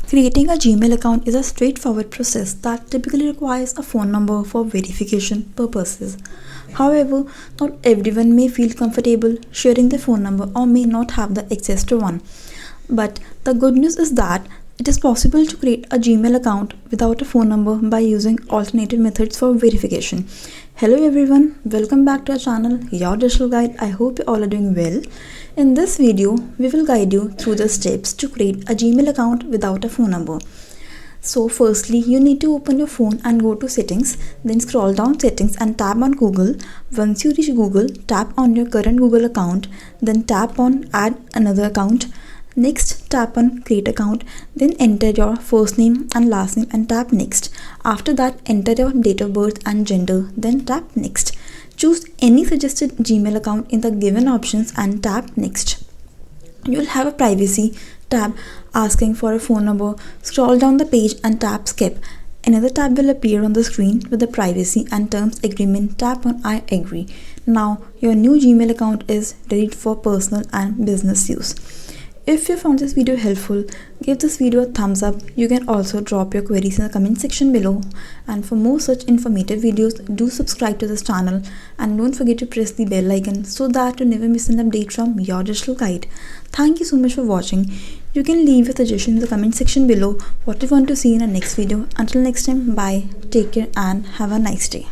Creating a Gmail account is a straightforward process that typically requires a phone number for verification purposes. However, not everyone may feel comfortable sharing their phone number or may not have the access to one. But the good news is that it is possible to create a Gmail account without a phone number by using alternative methods for verification. Hello everyone, welcome back to our channel, Your Digital Guide. I hope you all are doing well. In this video, we will guide you through the steps to create a Gmail account without a phone number. So firstly, you need to open your phone and go to settings, then scroll down settings and tap on Google. Once you reach Google, tap on your current Google account, then tap on add another account. Next, tap on create account, then enter your first name and last name and tap next. After that, enter your date of birth and gender, then tap next. Choose any suggested Gmail account in the given options and tap next. You will have a privacy tab asking for a phone number. Scroll down the page and tap skip. Another tab will appear on the screen with the privacy and terms agreement. Tap on I agree. Now your new Gmail account is ready for personal and business use. If you found this video helpful, give this video a thumbs up. You can also drop your queries in the comment section below. And for more such informative videos, do subscribe to this channel and don't forget to press the bell icon so that you never miss an update from Your Digital Guide. Thank you so much for watching. You can leave your suggestion in the comment section below what you want to see in the next video. Until next time, bye, take care and have a nice day.